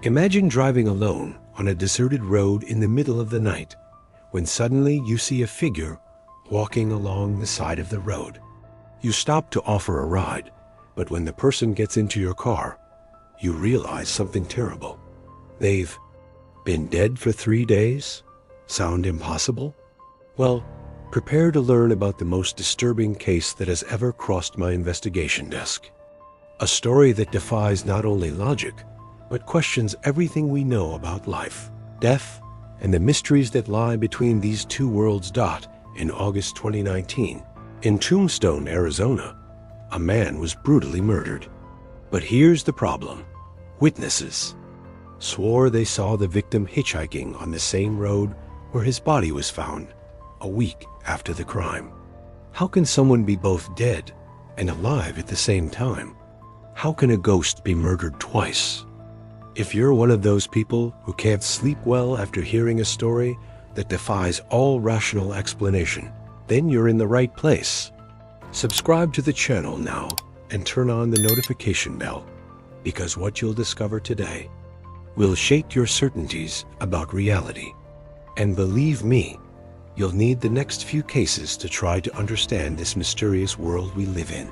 Imagine driving alone on a deserted road in the middle of the night, when suddenly you see a figure walking along the side of the road. You stop to offer a ride, but when the person gets into your car, you realize something terrible. They've been dead for 3 days? Sound impossible? Well, prepare to learn about the most disturbing case that has ever crossed my investigation desk. A story that defies not only logic, but questions everything we know about life, death, and the mysteries that lie between these two worlds. In August 2019, in Tombstone, Arizona, a man was brutally murdered. But here's the problem. Witnesses swore they saw the victim hitchhiking on the same road where his body was found a week after the crime. How can someone be both dead and alive at the same time? How can a ghost be murdered twice? If you're one of those people who can't sleep well after hearing a story that defies all rational explanation, then you're in the right place. Subscribe to the channel now and turn on the notification bell, because what you'll discover today will shake your certainties about reality. And believe me, you'll need the next few cases to try to understand this mysterious world we live in.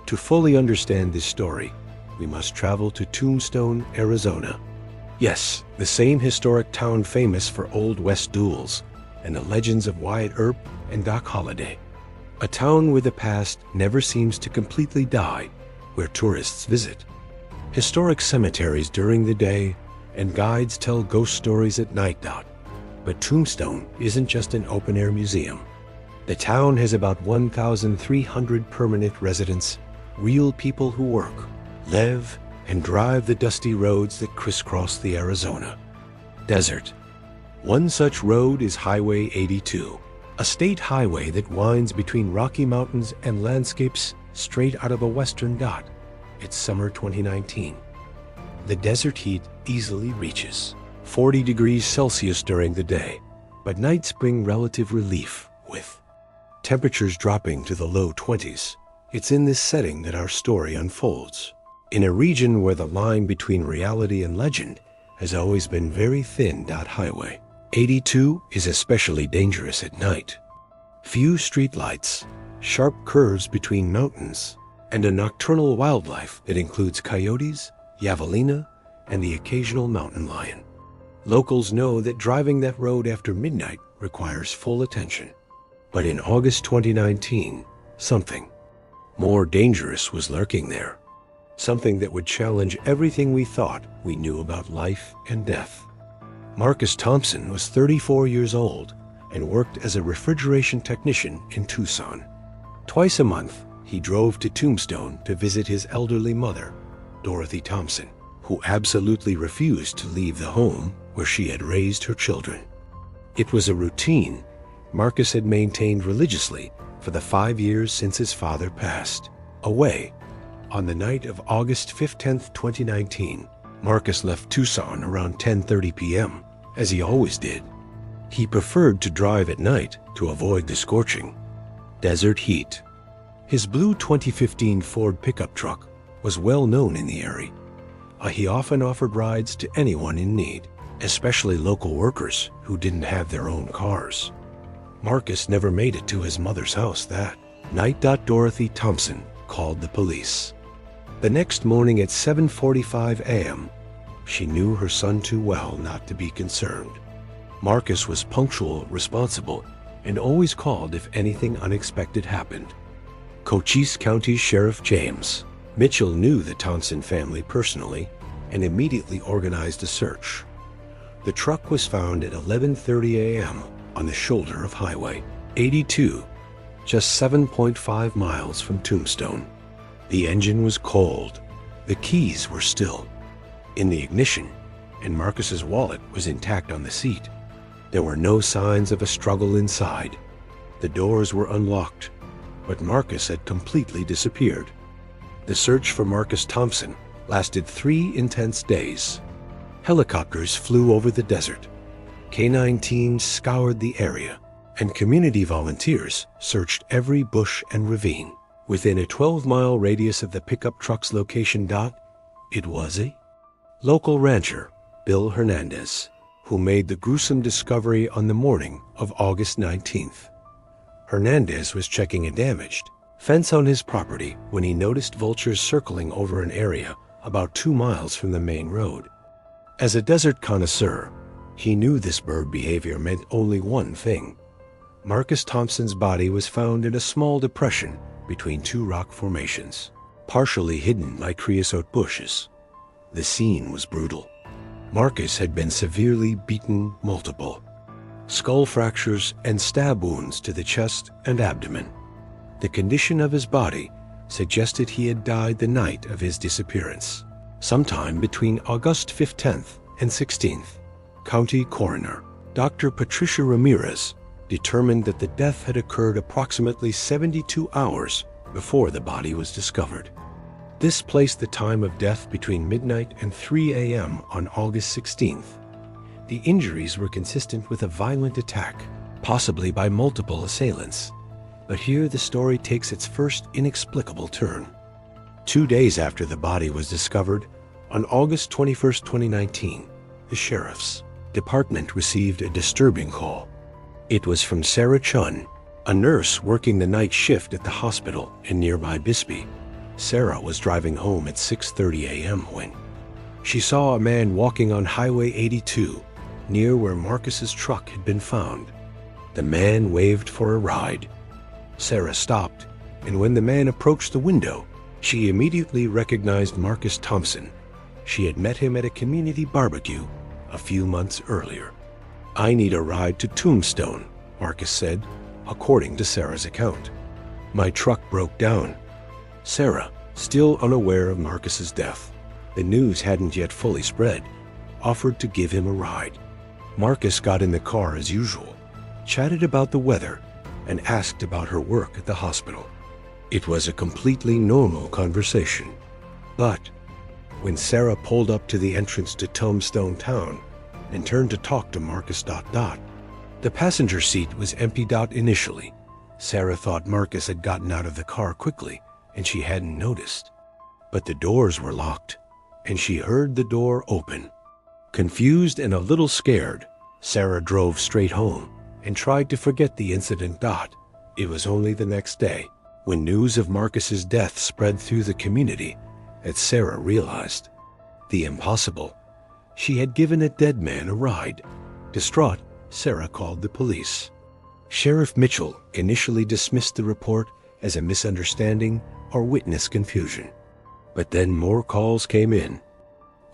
To fully understand this story, we must travel to Tombstone, Arizona. Yes, the same historic town famous for Old West duels and the legends of Wyatt Earp and Doc Holliday. A town where the past never seems to completely die, where tourists visit. Historic cemeteries during the day and guides tell ghost stories at night. But Tombstone isn't just an open-air museum. The town has about 1,300 permanent residents, real people who work, live, and drive the dusty roads that crisscross the Arizona desert. One such road is Highway 82, a state highway that winds between Rocky Mountains and landscapes straight out of a western dot. It's summer 2019. The desert heat easily reaches 40 degrees Celsius during the day, but nights bring relative relief, with temperatures dropping to the low 20s. It's in this setting that our story unfolds, in a region where the line between reality and legend has always been very thin. Highway 82 is especially dangerous at night. Few streetlights, sharp curves between mountains, and a nocturnal wildlife that includes coyotes, javelina, and the occasional mountain lion. Locals know that driving that road after midnight requires full attention. But in August 2019, something more dangerous was lurking there. Something that would challenge everything we thought we knew about life and death. Marcus Thompson was 34 years old and worked as a refrigeration technician in Tucson. Twice a month, he drove to Tombstone to visit his elderly mother, Dorothy Thompson, who absolutely refused to leave the home where she had raised her children. It was a routine Marcus had maintained religiously for the 5 years since his father passed away. On the night of August 15th, 2019, Marcus left Tucson around 10:30 p.m., as he always did. He preferred to drive at night to avoid the scorching desert heat. His blue 2015 Ford pickup truck was well known in the area. He often offered rides to anyone in need, especially local workers who didn't have their own cars. Marcus never made it to his mother's house that night. Dorothy Thompson called the police. The next morning at 7:45 a.m., she knew her son too well not to be concerned. Marcus was punctual, responsible, and always called if anything unexpected happened. Cochise County Sheriff James Mitchell knew the Thompson family personally and immediately organized a search. The truck was found at 11:30 a.m. on the shoulder of Highway 82, just 7.5 miles from Tombstone. The engine was cold. The keys were still in the ignition, and Marcus's wallet was intact on the seat. There were no signs of a struggle inside. The doors were unlocked, but Marcus had completely disappeared. The search for Marcus Thompson lasted 3 intense days. Helicopters flew over the desert. Canine teams scoured the area, and community volunteers searched every bush and ravine. Within a 12-mile radius of the pickup truck's location, it was a local rancher Bill Hernandez, who made the gruesome discovery on the morning of August 19th. Hernandez was checking a damaged fence on his property when he noticed vultures circling over an area about 2 miles from the main road. As a desert connoisseur, he knew this bird behavior meant only one thing. Marcus Thompson's body was found in a small depression between 2 rock formations, partially hidden by creosote bushes. The scene was brutal. Marcus had been severely beaten multiple skull fractures and stab wounds to the chest and abdomen. The condition of his body suggested he had died the night of his disappearance, sometime between August 15th and 16th. County Coroner Dr. Patricia Ramirez determined that the death had occurred approximately 72 hours before the body was discovered. This placed the time of death between midnight and 3 a.m. on August 16th. The injuries were consistent with a violent attack, possibly by multiple assailants. But here the story takes its first inexplicable turn. 2 days after the body was discovered, on August 21st, 2019, the Sheriff's Department received a disturbing call. It was from Sarah Chun, a nurse working the night shift at the hospital in nearby Bisbee. Sarah was driving home at 6:30 a.m. when she saw a man walking on Highway 82 near where Marcus's truck had been found. The man waved for a ride. Sarah stopped, and when the man approached the window, she immediately recognized Marcus Thompson. She had met him at a community barbecue a few months earlier. "I need a ride to Tombstone," Marcus said, according to Sarah's account. "My truck broke down." Sarah, still unaware of Marcus's death, the news hadn't yet fully spread, offered to give him a ride. Marcus got in the car as usual, chatted about the weather, and asked about her work at the hospital. It was a completely normal conversation. But when Sarah pulled up to the entrance to Tombstone town and turned to talk to Marcus ... the passenger seat was empty. Initially, Sarah thought Marcus had gotten out of the car quickly and she hadn't noticed. But the doors were locked, and she heard the door open. Confused and a little scared, Sarah drove straight home and tried to forget the incident. It was only the next day, when news of Marcus's death spread through the community, that Sarah realized the impossible. She had given a dead man a ride. Distraught, Sarah called the police. Sheriff Mitchell initially dismissed the report as a misunderstanding or witness confusion. But then more calls came in.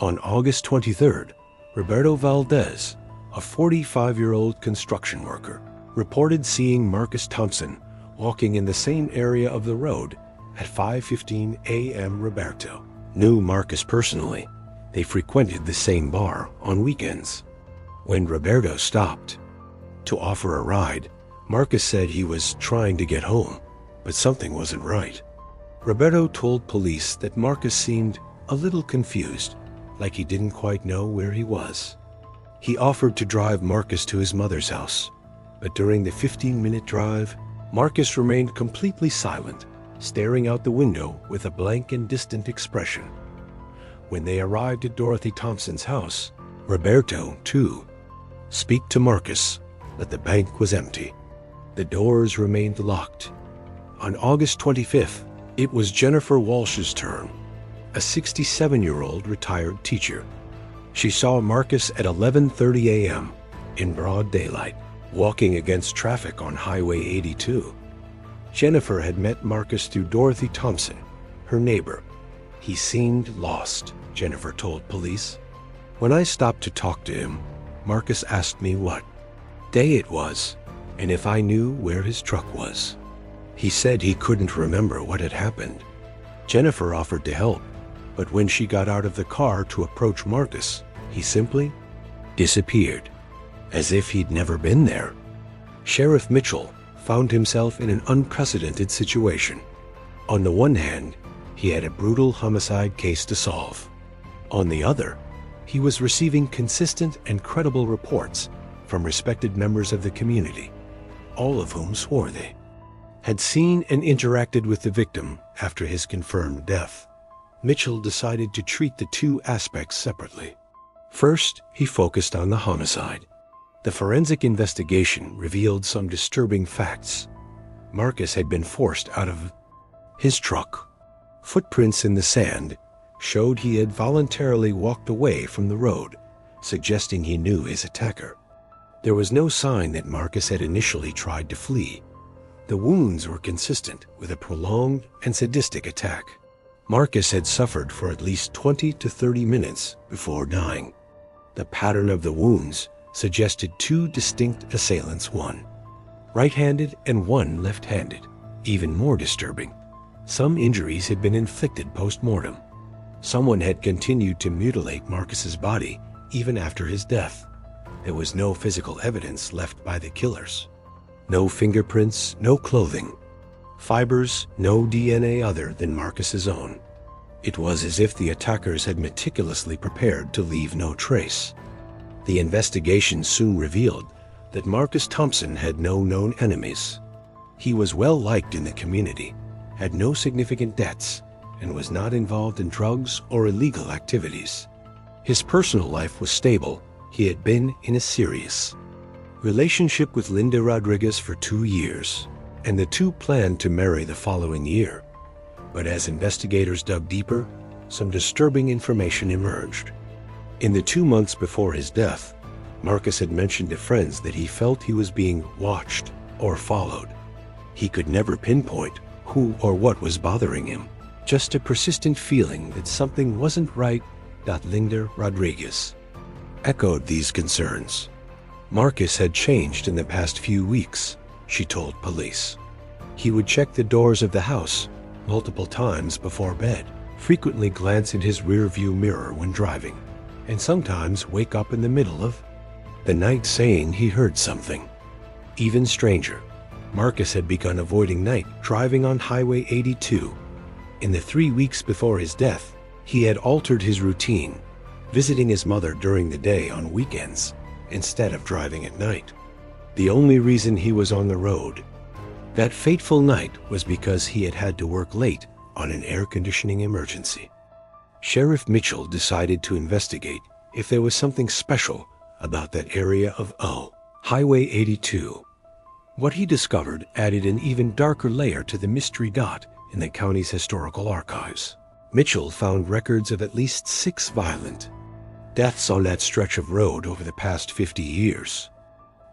On August 23rd, Roberto Valdez, a 45-year-old construction worker, reported seeing Marcus Thompson walking in the same area of the road at 5:15 a.m. Roberto knew Marcus personally. They frequented the same bar on weekends. When Roberto stopped to offer a ride, Marcus said he was trying to get home, but something wasn't right. Roberto told police that Marcus seemed a little confused, like he didn't quite know where he was. He offered to drive Marcus to his mother's house, but during the 15-minute drive, Marcus remained completely silent, staring out the window with a blank and distant expression. When they arrived at Dorothy Thompson's house, Roberto, too, spoke to Marcus, but the bank was empty. The doors remained locked. On August 25th, it was Jennifer Walsh's turn, a 67-year-old retired teacher. She saw Marcus at 11:30 a.m. in broad daylight, walking against traffic on Highway 82. Jennifer had met Marcus through Dorothy Thompson, her neighbor. "He seemed lost," Jennifer told police. "When I stopped to talk to him, Marcus asked me what day it was and if I knew where his truck was. He said he couldn't remember what had happened." Jennifer offered to help, but when she got out of the car to approach Marcus, he simply disappeared, as if he'd never been there. Sheriff Mitchell found himself in an unprecedented situation. On the one hand, he had a brutal homicide case to solve. On the other, he was receiving consistent and credible reports from respected members of the community, all of whom swore they had seen and interacted with the victim after his confirmed death. Mitchell decided to treat the two aspects separately. First, he focused on the homicide. The forensic investigation revealed some disturbing facts. Marcus had been forced out of his truck. Footprints in the sand showed he had voluntarily walked away from the road, suggesting he knew his attacker. There was no sign that Marcus had initially tried to flee. The wounds were consistent with a prolonged and sadistic attack. Marcus had suffered for at least 20 to 30 minutes before dying. The pattern of the wounds suggested two distinct assailants, one right-handed and one left-handed. Even more disturbing, some injuries had been inflicted post-mortem. Someone had continued to mutilate Marcus's body even after his death. There was no physical evidence left by the killers. No fingerprints, no clothing. Fibers, no DNA other than Marcus's own. It was as if the attackers had meticulously prepared to leave no trace. The investigation soon revealed that Marcus Thompson had no known enemies. He was well liked in the community, had no significant debts, and was not involved in drugs or illegal activities. His personal life was stable. He had been in a serious relationship with Linda Rodriguez for 2 years, and the two planned to marry the following year. But as investigators dug deeper, some disturbing information emerged. In the 2 months before his death, Marcus had mentioned to friends that he felt he was being watched or followed. He could never pinpoint who or what was bothering him, just a persistent feeling that something wasn't right. Linda Rodriguez echoed these concerns. Marcus had changed in the past few weeks, she told police. He would check the doors of the house multiple times before bed, frequently glance in his rearview mirror when driving, and sometimes wake up in the middle of the night saying he heard something. Even stranger, Marcus had begun avoiding night driving on Highway 82. In the 3 weeks before his death, he had altered his routine, visiting his mother during the day on weekends instead of driving at night. The only reason he was on the road that fateful night was because he had had to work late on an air conditioning emergency. Sheriff Mitchell decided to investigate if there was something special about that area of Highway 82. What he discovered added an even darker layer to the mystery dot in the county's historical archives. Mitchell found records of at least 6 violent deaths on that stretch of road over the past 50 years.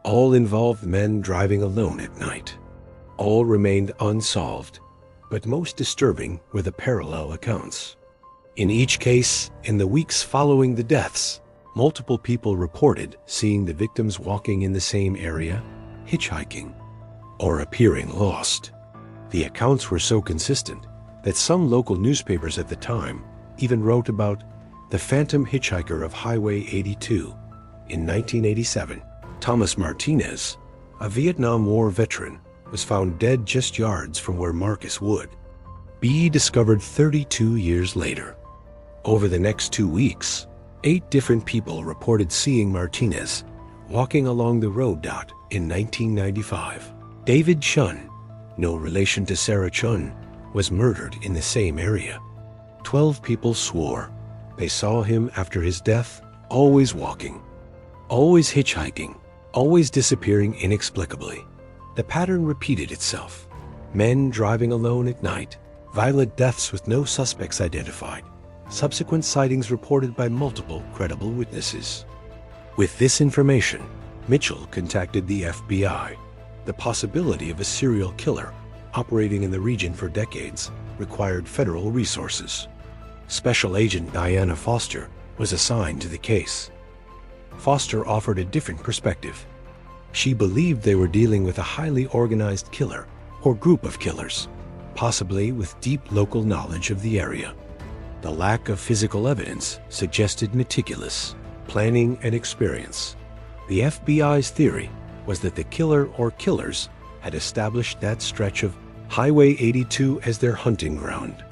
All involved men driving alone at night. All remained unsolved, but most disturbing were the parallel accounts. In each case, in the weeks following the deaths, multiple people reported seeing the victims walking in the same area, hitchhiking, or appearing lost. The accounts were so consistent that some local newspapers at the time even wrote about the phantom hitchhiker of Highway 82. In 1987, Thomas Martinez, a Vietnam War veteran, was found dead just yards from where Marcus would be discovered 32 years later. Over the next 2 weeks, 8 different people reported seeing Martinez walking along the road dot in 1995. David Chun, no relation to Sarah Chun, was murdered in the same area. 12 people swore they saw him after his death, always walking, always hitchhiking, always disappearing inexplicably. The pattern repeated itself. Men driving alone at night, violent deaths with no suspects identified, subsequent sightings reported by multiple credible witnesses. With this information, Mitchell contacted the FBI. The possibility of a serial killer operating in the region for decades required federal resources. Special Agent Diana Foster was assigned to the case. Foster offered a different perspective. She believed they were dealing with a highly organized killer or group of killers, possibly with deep local knowledge of the area. The lack of physical evidence suggested meticulous planning and experience. The FBI's theory was that the killer or killers had established that stretch of Highway 82 as their hunting ground.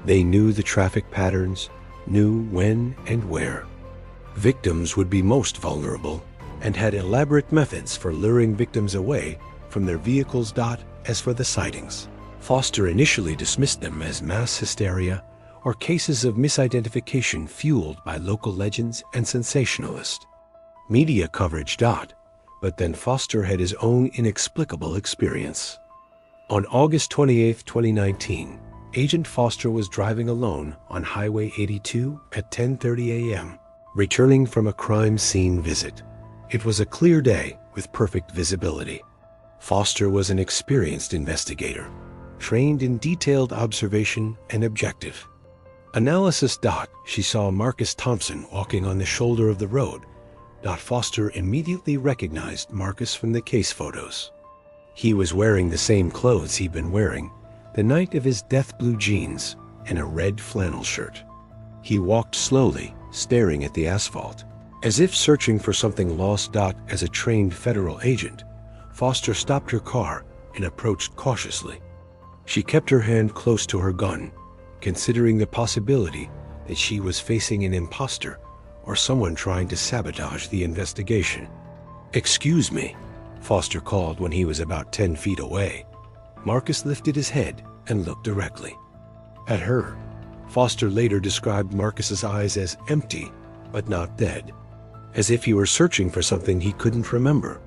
They knew the traffic patterns, knew when and where victims would be most vulnerable, and had elaborate methods for luring victims away from their vehicles. As for the sightings, Foster initially dismissed them as mass hysteria or cases of misidentification fueled by local legends and sensationalists. Media coverage. But then Foster had his own inexplicable experience. On August 28, 2019, Agent Foster was driving alone on Highway 82 at 10:30 a.m., returning from a crime scene visit. It was a clear day with perfect visibility. Foster was an experienced investigator, trained in detailed observation and objective analysis. She saw Marcus Thompson walking on the shoulder of the road. Foster immediately recognized Marcus from the case photos. He was wearing the same clothes he'd been wearing the night of his death: blue jeans and a red flannel shirt. He walked slowly, staring at the asphalt, as if searching for something lost. As a trained federal agent, Foster stopped her car and approached cautiously. She kept her hand close to her gun, considering the possibility that she was facing an imposter or someone trying to sabotage the investigation. "Excuse me," Foster called when he was about 10 feet away. Marcus lifted his head and looked directly at her. Foster later described Marcus's eyes as empty but not dead, as if he were searching for something he couldn't remember.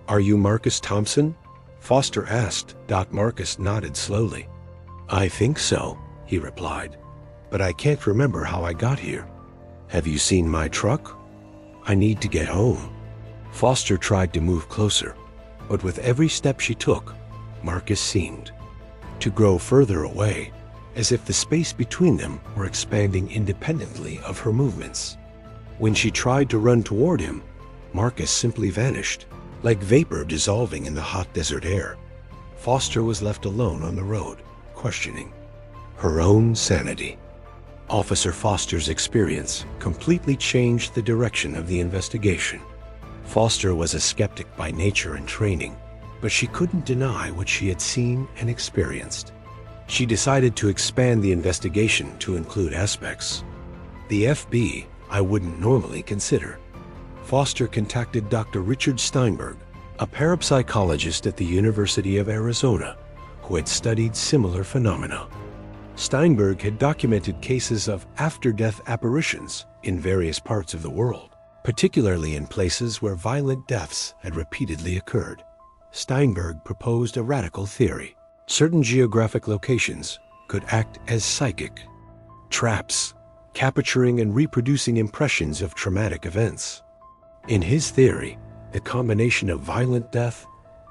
"Are you Marcus Thompson?" Foster asked. Marcus nodded slowly. "I think so," he replied, "but I can't remember how I got here. Have you seen my truck? I need to get home." Foster tried to move closer, but with every step she took, Marcus seemed to grow further away, as if the space between them were expanding independently of her movements. When she tried to run toward him, Marcus simply vanished, like vapor dissolving in the hot desert air. Foster was left alone on the road, questioning her own sanity. Officer Foster's experience completely changed the direction of the investigation. Foster was a skeptic by nature and training, but she couldn't deny what she had seen and experienced. She decided to expand the investigation to include aspects the FB I wouldn't normally consider. Foster contacted Dr. Richard Steinberg, a parapsychologist at the University of Arizona, who had studied similar phenomena. Steinberg had documented cases of after-death apparitions in various parts of the world, particularly in places where violent deaths had repeatedly occurred. Steinberg proposed a radical theory. Certain geographic locations could act as psychic traps, capturing and reproducing impressions of traumatic events. In his theory, the combination of violent death,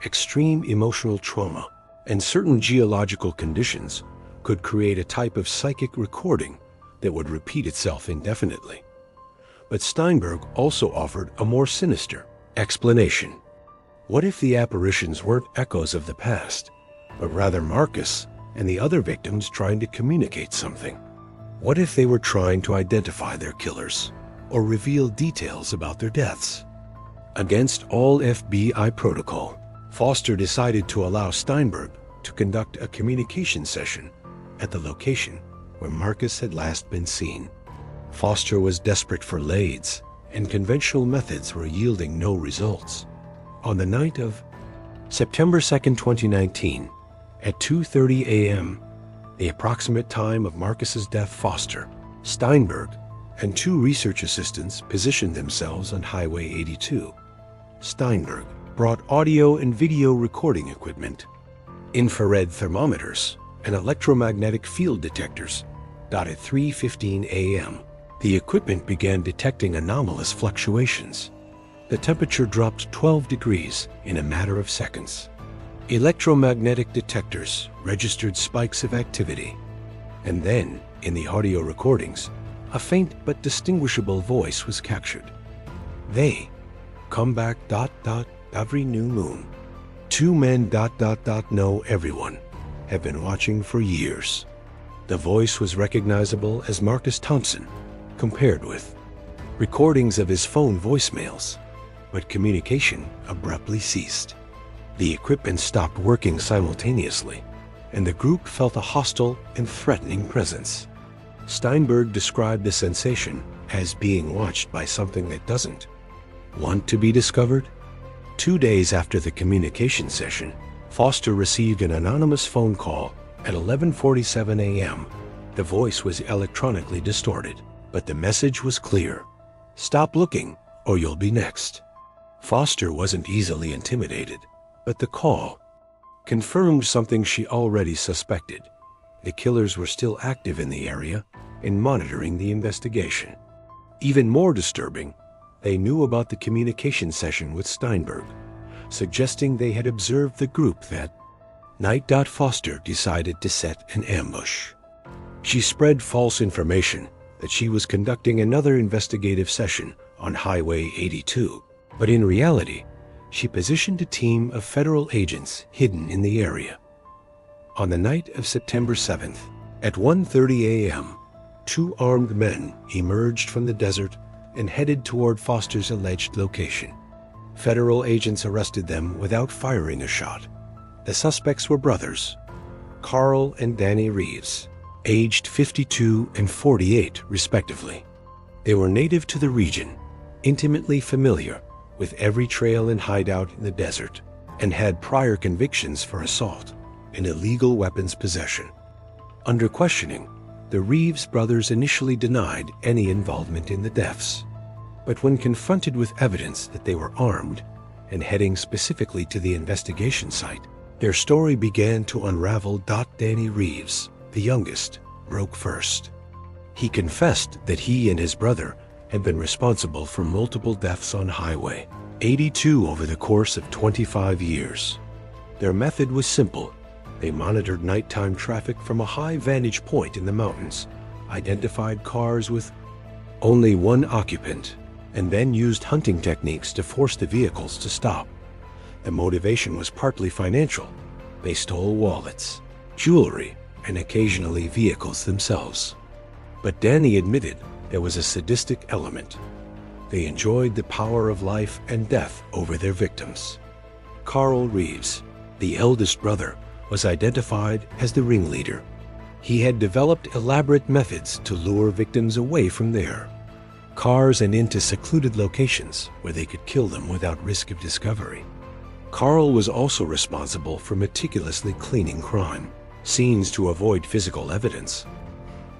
extreme emotional trauma, and certain geological conditions could create a type of psychic recording that would repeat itself indefinitely. But Steinberg also offered a more sinister explanation. What if the apparitions weren't echoes of the past, but rather Marcus and the other victims trying to communicate something? What if they were trying to identify their killers or reveal details about their deaths? Against all FBI protocol, Foster decided to allow Steinberg to conduct a communication session at the location where Marcus had last been seen. Foster was desperate for leads, and conventional methods were yielding no results. On the night of September 2nd, 2019, at 2:30 a.m., the approximate time of Marcus's death, Foster, Steinberg, and two research assistants positioned themselves on Highway 82. Steinberg brought audio and video recording equipment, infrared thermometers, and electromagnetic field detectors. At 3:15 a.m., the equipment began detecting anomalous fluctuations. The temperature dropped 12 degrees in a matter of seconds. Electromagnetic detectors registered spikes of activity. And then, in the audio recordings, a faint but distinguishable voice was captured. "They come back ... every new moon. Two men ... know everyone. Have been watching for years." The voice was recognizable as Marcus Thompson, compared with recordings of his phone voicemails, but communication abruptly ceased. The equipment stopped working simultaneously, and the group felt a hostile and threatening presence. Steinberg described the sensation as being watched by something that doesn't want to be discovered. 2 days after the communication session, Foster received an anonymous phone call at 11:47 a.m. The voice was electronically distorted, but the message was clear. Stop looking, or you'll be next. Foster wasn't easily intimidated, but the call confirmed something she already suspected. The killers were still active in the area and monitoring the investigation. Even more disturbing, they knew about the communication session with Steinberg, suggesting they had observed the group that night. Foster decided to set an ambush. She spread false information that she was conducting another investigative session on Highway 82, but in reality, she positioned a team of federal agents hidden in the area. On the night of September 7th, at 1:30 a.m., two armed men emerged from the desert and headed toward Foster's alleged location. Federal agents arrested them without firing a shot. The suspects were brothers, Carl and Danny Reeves, aged 52 and 48 respectively. They were native to the region, intimately familiar with every trail and hideout in the desert, and had prior convictions for assault and illegal weapons possession. Under questioning, the Reeves brothers initially denied any involvement in the deaths. But when confronted with evidence that they were armed and heading specifically to the investigation site, their story began to unravel. Danny Reeves, the youngest, broke first. He confessed that he and his brother had been responsible for multiple deaths on Highway 82 over the course of 25 years. Their method was simple. They monitored nighttime traffic from a high vantage point in the mountains, identified cars with only one occupant, and then used hunting techniques to force the vehicles to stop. The motivation was partly financial. They stole wallets, jewelry, and occasionally vehicles themselves. But Danny admitted there was a sadistic element. They enjoyed the power of life and death over their victims. Carl Reeves, the eldest brother, was identified as the ringleader. He had developed elaborate methods to lure victims away from their cars and into secluded locations where they could kill them without risk of discovery. Carl was also responsible for meticulously cleaning crime scenes to avoid physical evidence.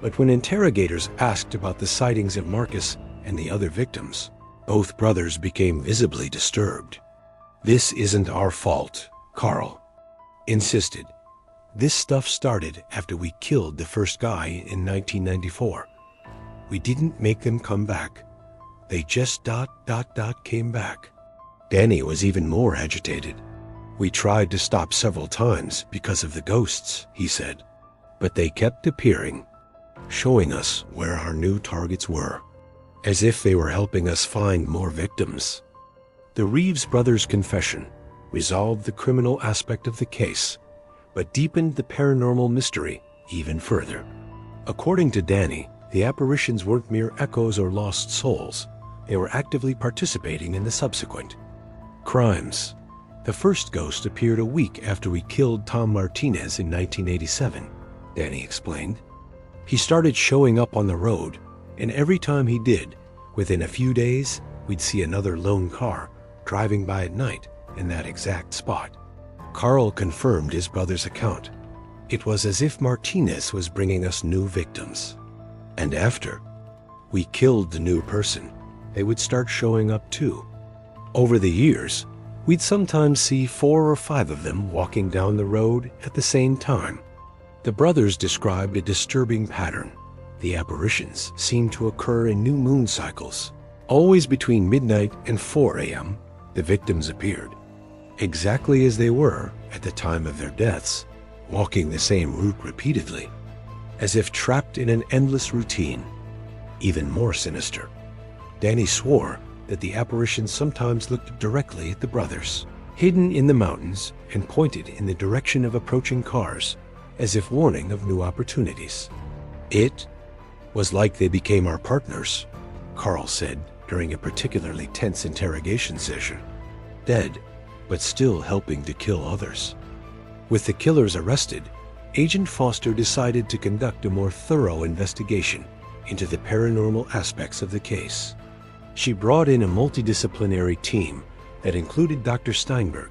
But when interrogators asked about the sightings of Marcus and the other victims, both brothers became visibly disturbed. "This isn't our fault," Carl insisted. "This stuff started after we killed the first guy in 1994. We didn't make them come back. They just came back." Danny was even more agitated. "We tried to stop several times because of the ghosts," he said, "but they kept appearing, showing us where our new targets were, as if they were helping us find more victims." The Reeves brothers' confession resolved the criminal aspect of the case, but deepened the paranormal mystery even further. According to Danny, the apparitions weren't mere echoes or lost souls. They were actively participating in the subsequent crimes. The first ghost appeared a week after we killed Tom Martinez in 1987, Danny explained. He started showing up on the road, and every time he did, within a few days, we'd see another lone car driving by at night in that exact spot. Carl confirmed his brother's account. It was as if Martinez was bringing us new victims. And after we killed the new person, they would start showing up too. Over the years, we'd sometimes see 4 or 5 of them walking down the road at the same time. The brothers described a disturbing pattern. The apparitions seemed to occur in new moon cycles. Always between midnight and 4 a.m., the victims appeared, exactly as they were at the time of their deaths, walking the same route repeatedly, as if trapped in an endless routine. Even more sinister, Danny swore that the apparitions sometimes looked directly at the brothers, hidden in the mountains, and pointed in the direction of approaching cars, as if warning of new opportunities. "It was like they became our partners," Carl said during a particularly tense interrogation session. "Dead, but still helping to kill others." With the killers arrested, Agent Foster decided to conduct a more thorough investigation into the paranormal aspects of the case. She brought in a multidisciplinary team that included Dr. Steinberg,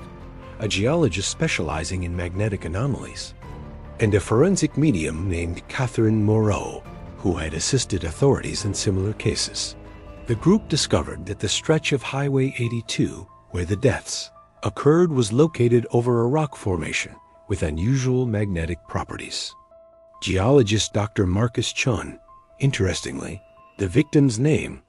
a geologist specializing in magnetic anomalies, and a forensic medium named Catherine Moreau, who had assisted authorities in similar cases. The group discovered that the stretch of Highway 82, where the deaths occurred, was located over a rock formation with unusual magnetic properties. Geologist Dr. Marcus Thompson, interestingly, the victim's name,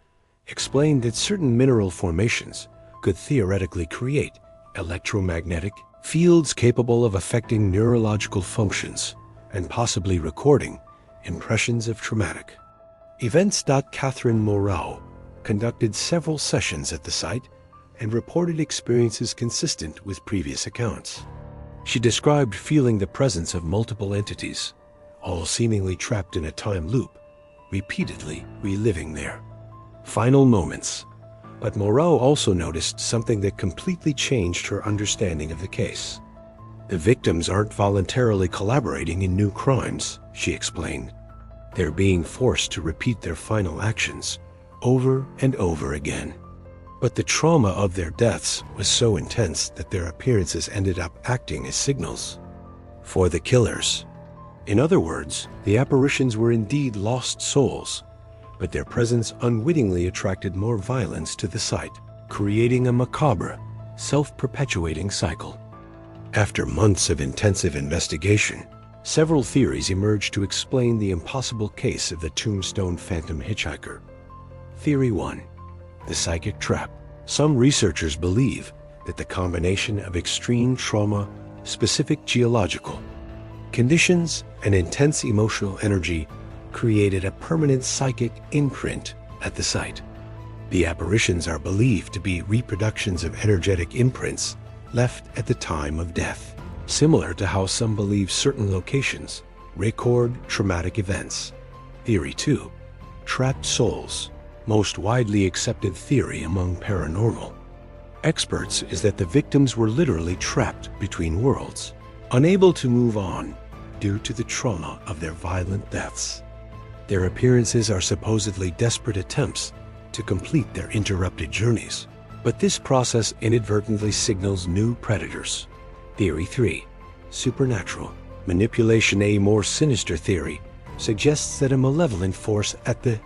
explained that certain mineral formations could theoretically create electromagnetic fields capable of affecting neurological functions and possibly recording impressions of traumatic events. Catherine Moreau conducted several sessions at the site and reported experiences consistent with previous accounts. She described feeling the presence of multiple entities, all seemingly trapped in a time loop, repeatedly reliving their final moments. But Moreau also noticed something that completely changed her understanding of the case. The victims aren't voluntarily collaborating in new crimes, she explained. They're being forced to repeat their final actions over and over again. But the trauma of their deaths was so intense that their appearances ended up acting as signals for the killers. In other words, the apparitions were indeed lost souls, but their presence unwittingly attracted more violence to the site, creating a macabre, self-perpetuating cycle. After months of intensive investigation, several theories emerged to explain the impossible case of the Tombstone Phantom Hitchhiker. Theory 1. The psychic trap. Some researchers believe that the combination of extreme trauma, specific geological conditions, and intense emotional energy created a permanent psychic imprint at the site. The apparitions are believed to be reproductions of energetic imprints left at the time of death, similar to how some believe certain locations record traumatic events. Theory 2. Trapped souls. Most widely accepted theory among paranormal experts is that the victims were literally trapped between worlds, unable to move on due to the trauma of their violent deaths. Their appearances are supposedly desperate attempts to complete their interrupted journeys, but this process inadvertently signals new predators. Theory 3. Supernatural manipulation. A more sinister theory suggests that a malevolent force at the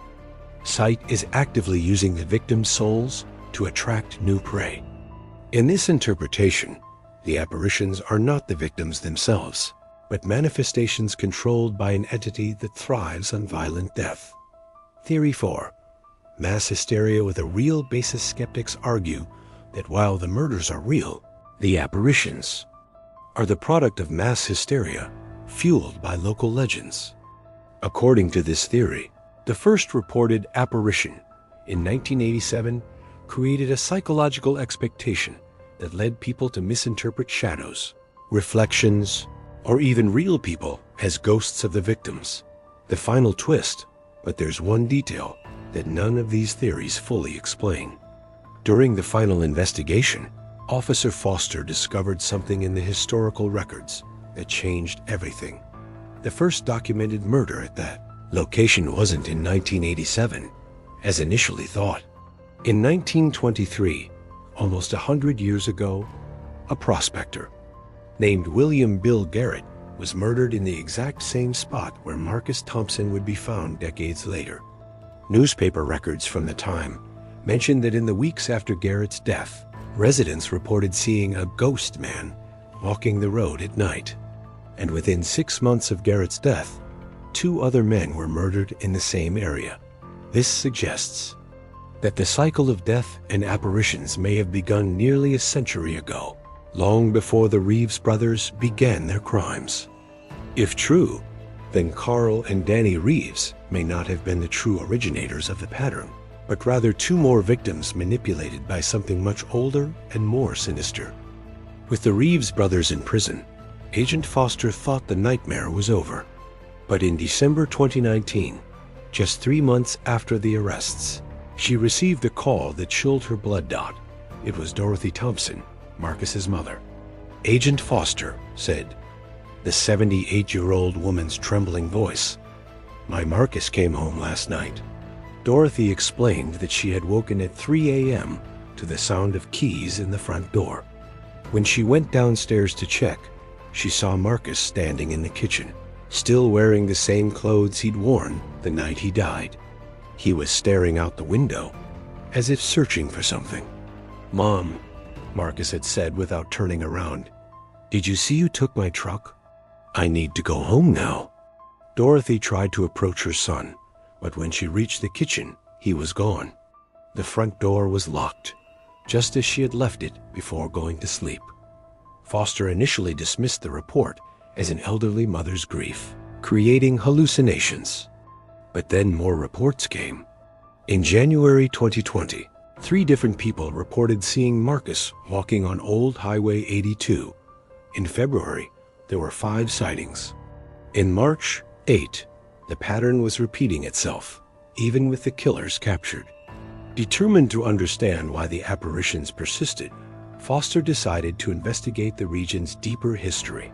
site is actively using the victim's souls to attract new prey. In this interpretation, the apparitions are not the victims themselves, but manifestations controlled by an entity that thrives on violent death. Theory 4. Mass hysteria with a real basis. Skeptics argue that while the murders are real, the apparitions are the product of mass hysteria fueled by local legends. According to this theory, the first reported apparition in 1987 created a psychological expectation that led people to misinterpret shadows, reflections, or even real people as ghosts of the victims. The final twist, but there's one detail that none of these theories fully explain. During the final investigation, Officer Foster discovered something in the historical records that changed everything. The first documented murder at that location wasn't in 1987, as initially thought. In 1923, almost 100 years ago, a prospector named William Bill Garrett was murdered in the exact same spot where Marcus Thompson would be found decades later. Newspaper records from the time mentioned that in the weeks after Garrett's death, residents reported seeing a ghost man walking the road at night. And within 6 months of Garrett's death, 2 other men were murdered in the same area. This suggests that the cycle of death and apparitions may have begun nearly a century ago, long before the Reeves brothers began their crimes. If true, then Carl and Danny Reeves may not have been the true originators of the pattern, but rather 2 more victims manipulated by something much older and more sinister. With the Reeves brothers in prison, Agent Foster thought the nightmare was over. But in December 2019, just 3 months after the arrests, she received a call that chilled her blood. It was Dorothy Thompson, Marcus's mother. Agent Foster said, the 78-year-old woman's trembling voice, "My Marcus came home last night." Dorothy explained that she had woken at 3 a.m. to the sound of keys in the front door. When she went downstairs to check, she saw Marcus standing in the kitchen, still wearing the same clothes he'd worn the night he died. He was staring out the window, as if searching for something. "Mom," Marcus had said without turning around, "did you see who took my truck? I need to go home now." Dorothy tried to approach her son, but when she reached the kitchen, he was gone. The front door was locked, just as she had left it before going to sleep. Foster initially dismissed the report as an elderly mother's grief, creating hallucinations. But then more reports came. In January 2020, 3 different people reported seeing Marcus walking on Old Highway 82. In February, there were 5 sightings. In March, 8. The pattern was repeating itself, even with the killers captured. Determined to understand why the apparitions persisted, Foster decided to investigate the region's deeper history.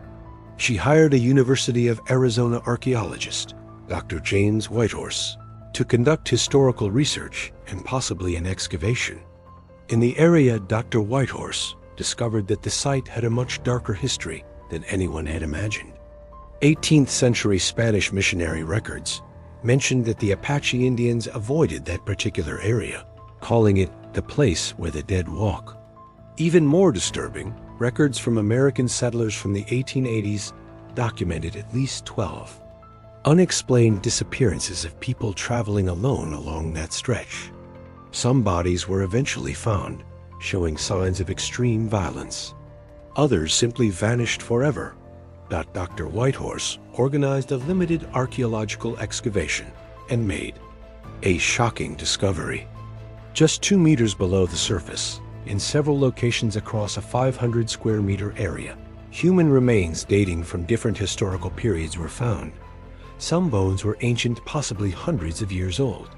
She hired a University of Arizona archaeologist, Dr. James Whitehorse, to conduct historical research and possibly an excavation. In the area, Dr. Whitehorse discovered that the site had a much darker history than anyone had imagined. 18th century Spanish missionary records mentioned that the Apache Indians avoided that particular area, calling it the place where the dead walk. Even more disturbing, records from American settlers from the 1880s documented at least 12 unexplained disappearances of people traveling alone along that stretch. Some bodies were eventually found, showing signs of extreme violence. Others simply vanished forever. Dr. Whitehorse organized a limited archaeological excavation and made a shocking discovery. Just 2 meters below the surface, in several locations across a 500 square meter area, human remains dating from different historical periods were found. Some bones were ancient, possibly hundreds of years old.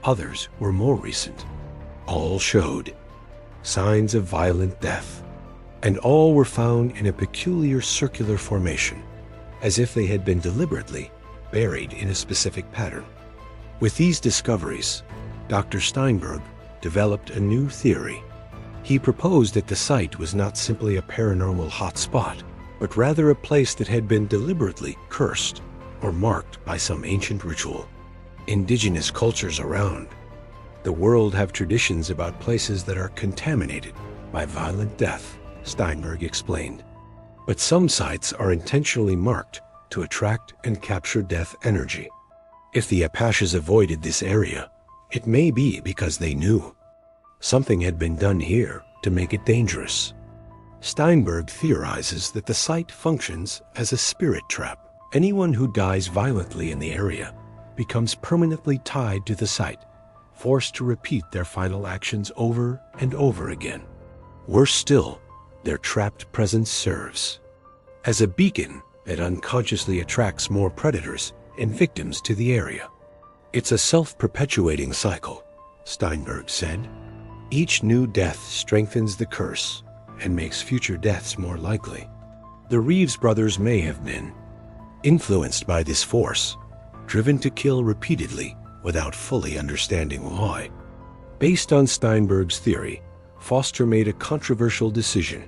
Others were more recent. All showed signs of violent death, and all were found in a peculiar circular formation, as if they had been deliberately buried in a specific pattern. With these discoveries, Dr. Steinberg developed a new theory. He proposed that the site was not simply a paranormal hotspot, but rather a place that had been deliberately cursed or marked by some ancient ritual. Indigenous cultures around the world have traditions about places that are contaminated by violent death, Steinberg explained. But some sites are intentionally marked to attract and capture death energy. If the Apaches avoided this area, it may be because they knew something had been done here to make it dangerous. Steinberg theorizes that the site functions as a spirit trap. Anyone who dies violently in the area becomes permanently tied to the site, forced to repeat their final actions over and over again. Worse still, their trapped presence serves as a beacon that unconsciously attracts more predators and victims to the area. It's a self-perpetuating cycle, Steinberg said. Each new death strengthens the curse and makes future deaths more likely. The Reeves brothers may have been influenced by this force, driven to kill repeatedly without fully understanding why. Based on Steinberg's theory, Foster made a controversial decision.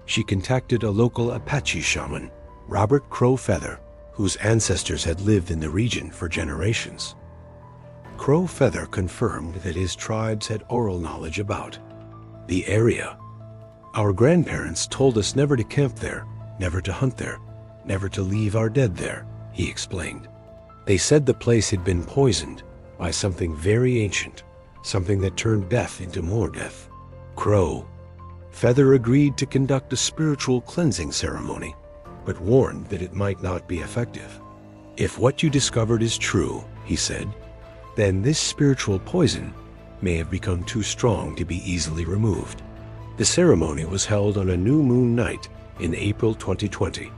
She contacted a local Apache shaman, Robert Crow Feather, whose ancestors had lived in the region for generations. Crow Feather confirmed that his tribes had oral knowledge about the area. "Our grandparents told us never to camp there, never to hunt there, never to leave our dead there," he explained. They said the place had been poisoned by something very ancient, something that turned death into more death. Crow Feather agreed to conduct a spiritual cleansing ceremony, but warned that it might not be effective. "If what you discovered is true," he said, "then this spiritual poison may have become too strong to be easily removed." The ceremony was held on a new moon night in April 2020.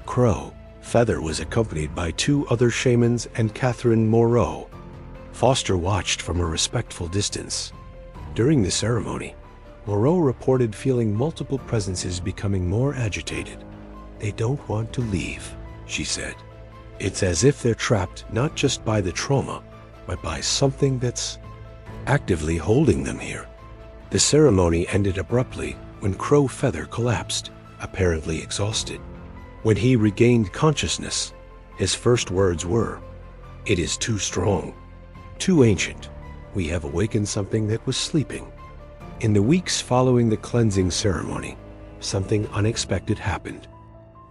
Crow Feather was accompanied by 2 other shamans and Catherine Moreau. Foster watched from a respectful distance. During the ceremony, Moreau reported feeling multiple presences becoming more agitated. "They don't want to leave," she said. "It's as if they're trapped not just by the trauma, but by something that's actively holding them here." The ceremony ended abruptly when Crow Feather collapsed, apparently exhausted. When he regained consciousness, his first words were, "It is too strong, too ancient. We have awakened something that was sleeping." In the weeks following the cleansing ceremony, something unexpected happened.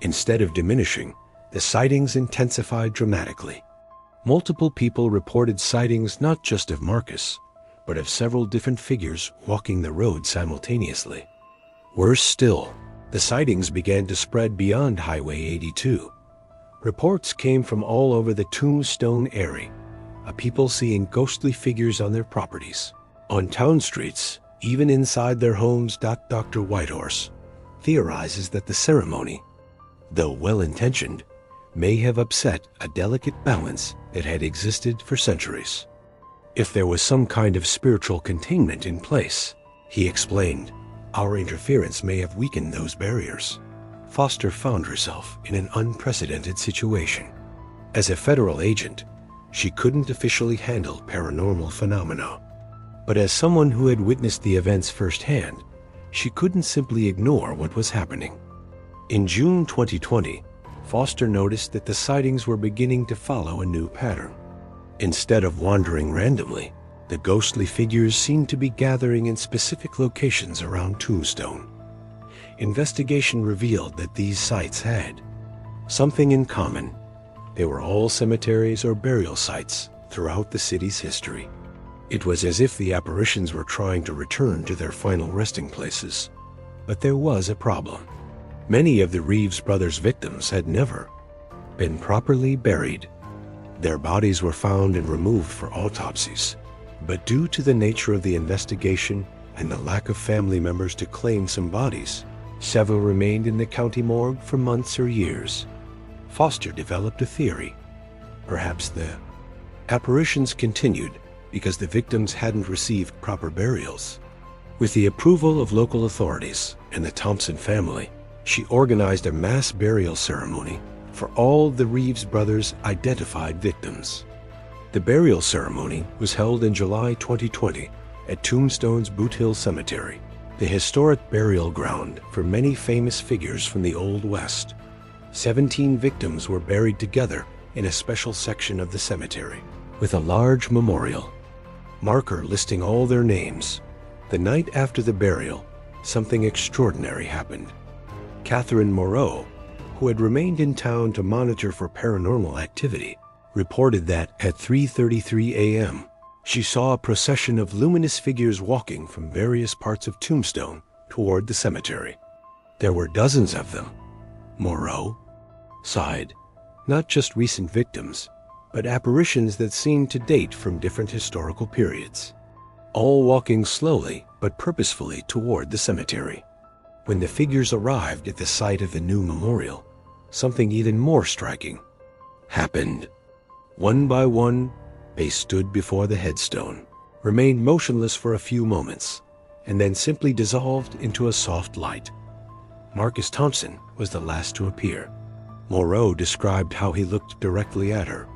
Instead of diminishing, the sightings intensified dramatically. Multiple people reported sightings not just of Marcus, but of several different figures walking the road simultaneously. Worse still, the sightings began to spread beyond Highway 82. Reports came from all over the Tombstone area, of people seeing ghostly figures on their properties, on town streets, even inside their homes. Dr. Whitehorse theorizes that the ceremony, though well-intentioned, may have upset a delicate balance that had existed for centuries. If there was some kind of spiritual containment in place, he explained, our interference may have weakened those barriers. Foster found herself in an unprecedented situation. As a federal agent, she couldn't officially handle paranormal phenomena. But as someone who had witnessed the events firsthand, she couldn't simply ignore what was happening. In June 2020, Foster noticed that the sightings were beginning to follow a new pattern. Instead of wandering randomly, the ghostly figures seemed to be gathering in specific locations around Tombstone. Investigation revealed that these sites had something in common. They were all cemeteries or burial sites throughout the city's history. It was as if the apparitions were trying to return to their final resting places. But there was a problem. Many of the Reeves brothers' victims had never been properly buried. Their bodies were found and removed for autopsies. But due to the nature of the investigation and the lack of family members to claim some bodies, several remained in the county morgue for months or years. Foster developed a theory. Perhaps the apparitions continued because the victims hadn't received proper burials. With the approval of local authorities and the Thompson family, she organized a mass burial ceremony for all the Reeves brothers' identified victims. The burial ceremony was held in July 2020 at Tombstone's Boot Hill Cemetery, the historic burial ground for many famous figures from the Old West. 17 victims were buried together in a special section of the cemetery, with a large memorial marker listing all their names. The night after the burial, something extraordinary happened. Catherine Moreau, who had remained in town to monitor for paranormal activity, reported that at 3:33 a.m., she saw a procession of luminous figures walking from various parts of Tombstone toward the cemetery. There were dozens of them. Moreau sighed, not just recent victims, but apparitions that seemed to date from different historical periods, all walking slowly but purposefully toward the cemetery. When the figures arrived at the site of the new memorial, something even more striking happened. One by one, they stood before the headstone, remained motionless for a few moments, and then simply dissolved into a soft light. Marcus Thompson was the last to appear. Moreau described how he looked directly at her,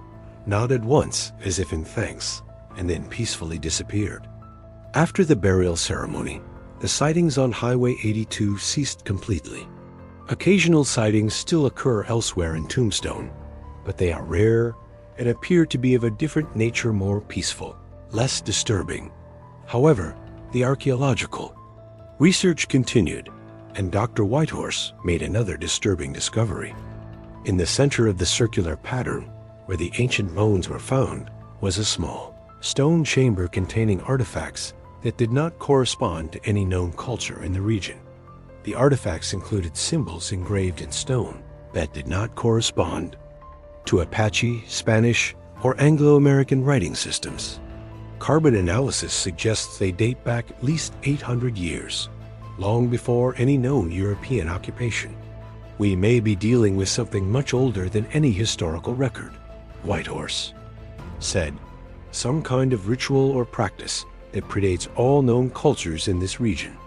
nodded once as if in thanks, and then peacefully disappeared. After the burial ceremony, the sightings on Highway 82 ceased completely. Occasional sightings still occur elsewhere in Tombstone, but they are rare and appear to be of a different nature, more peaceful, less disturbing. However, the archaeological research continued, and Dr. Whitehorse made another disturbing discovery. In the center of the circular pattern, where the ancient bones were found, was a small stone chamber containing artifacts that did not correspond to any known culture in the region. The artifacts included symbols engraved in stone that did not correspond to Apache, Spanish, or Anglo-American writing systems. Carbon analysis suggests they date back at least 800 years, long before any known European occupation. We may be dealing with something much older than any historical record, Whitehorse said. Some kind of ritual or practice that predates all known cultures in this region.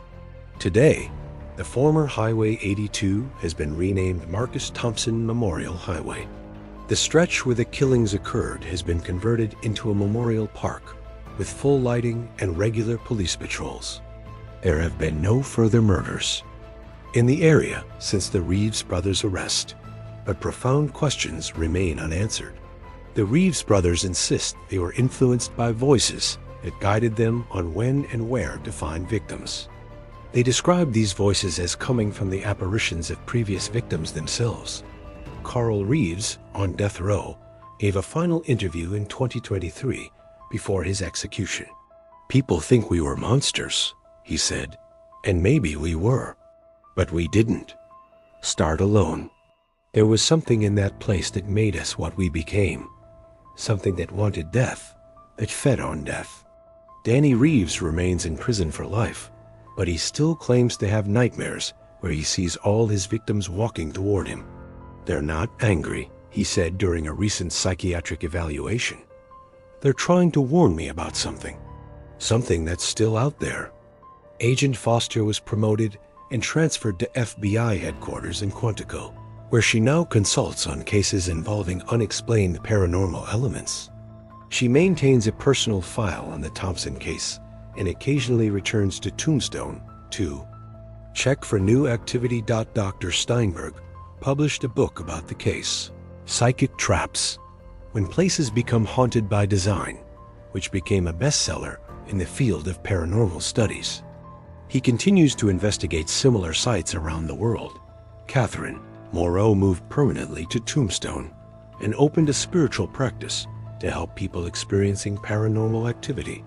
Today, the former Highway 82 has been renamed Marcus Thompson Memorial Highway. The stretch where the killings occurred has been converted into a memorial park with full lighting and regular police patrols. There have been no further murders in the area since the Reeves brothers' arrest, but profound questions remain unanswered. The Reeves brothers insist they were influenced by voices that guided them on when and where to find victims. They describe these voices as coming from the apparitions of previous victims themselves. Carl Reeves, on death row, gave a final interview in 2023 before his execution. "People think we were monsters," he said, "and maybe we were, but we didn't start alone. There was something in that place that made us what we became, something that wanted death, that fed on death." Danny Reeves remains in prison for life, but he still claims to have nightmares where he sees all his victims walking toward him. "They're not angry," he said during a recent psychiatric evaluation. "They're trying to warn me about something that's still out there." Agent Foster was promoted and transferred to FBI headquarters in Quantico, where she now consults on cases involving unexplained paranormal elements. She maintains a personal file on the Thompson case and occasionally returns to Tombstone to check for new activity. Dr. Steinberg published a book about the case, Psychic Traps: When Places Become Haunted by Design, which became a bestseller in the field of paranormal studies. He continues to investigate similar sites around the world. Catherine Moreau moved permanently to Tombstone and opened a spiritual practice to help people experiencing paranormal activity.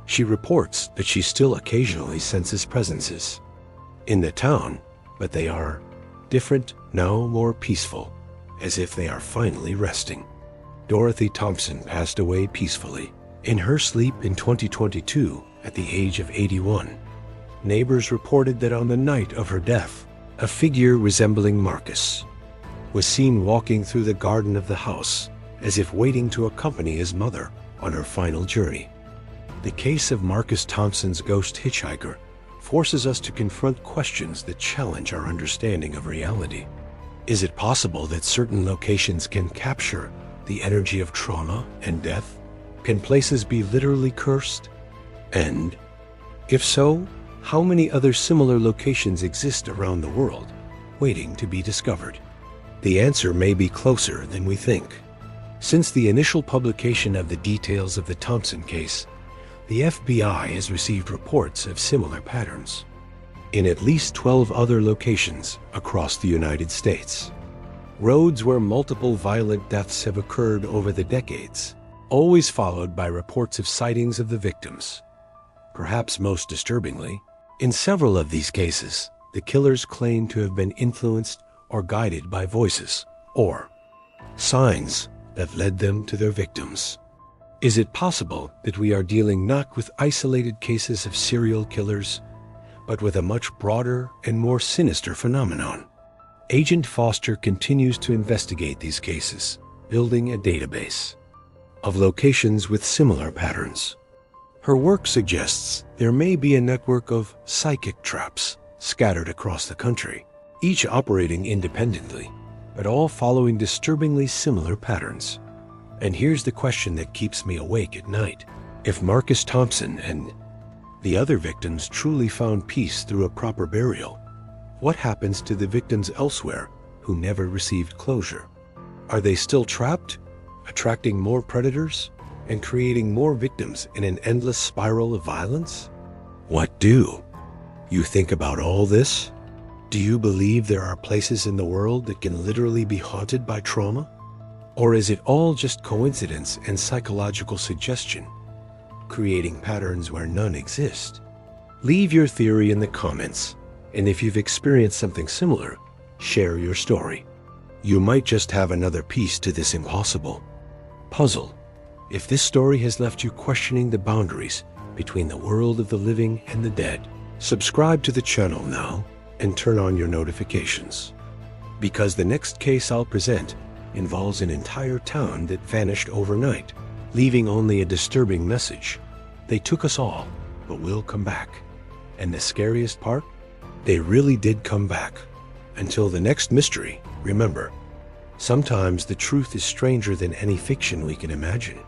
She reports that she still occasionally senses presences in the town, but they are different, now more peaceful, as if they are finally resting. Dorothy Thompson passed away peacefully in her sleep in 2022 at the age of 81. Neighbors reported that on the night of her death, a figure resembling Marcus was seen walking through the garden of the house as if waiting to accompany his mother on her final journey. The case of Marcus Thompson's ghost Hitchhiker forces us to confront questions that challenge our understanding of reality. Is it possible that certain locations can capture the energy of trauma and death? Can places be literally cursed? And if so, how many other similar locations exist around the world, waiting to be discovered? The answer may be closer than we think. Since the initial publication of the details of the Thompson case, the FBI has received reports of similar patterns in at least 12 other locations across the United States. Roads where multiple violent deaths have occurred over the decades, always followed by reports of sightings of the victims. Perhaps most disturbingly, in several of these cases, the killers claim to have been influenced or guided by voices or signs that led them to their victims. Is it possible that we are dealing not with isolated cases of serial killers, but with a much broader and more sinister phenomenon? Agent Foster continues to investigate these cases, building a database of locations with similar patterns. Her work suggests there may be a network of psychic traps scattered across the country, each operating independently, but all following disturbingly similar patterns. And here's the question that keeps me awake at night. If Marcus Thompson and the other victims truly found peace through a proper burial, what happens to the victims elsewhere who never received closure? Are they still trapped, attracting more predators and creating more victims in an endless spiral of violence? What do you think about all this? Do you believe there are places in the world that can literally be haunted by trauma? Or is it all just coincidence and psychological suggestion, creating patterns where none exist? Leave your theory in the comments, and if you've experienced something similar, share your story. You might just have another piece to this impossible puzzle. If this story has left you questioning the boundaries between the world of the living and the dead, subscribe to the channel now and turn on your notifications, because the next case I'll present involves an entire town that vanished overnight, leaving only a disturbing message. They took us all, but we'll come back. And the scariest part? They really did come back. Until the next mystery, remember, sometimes the truth is stranger than any fiction we can imagine.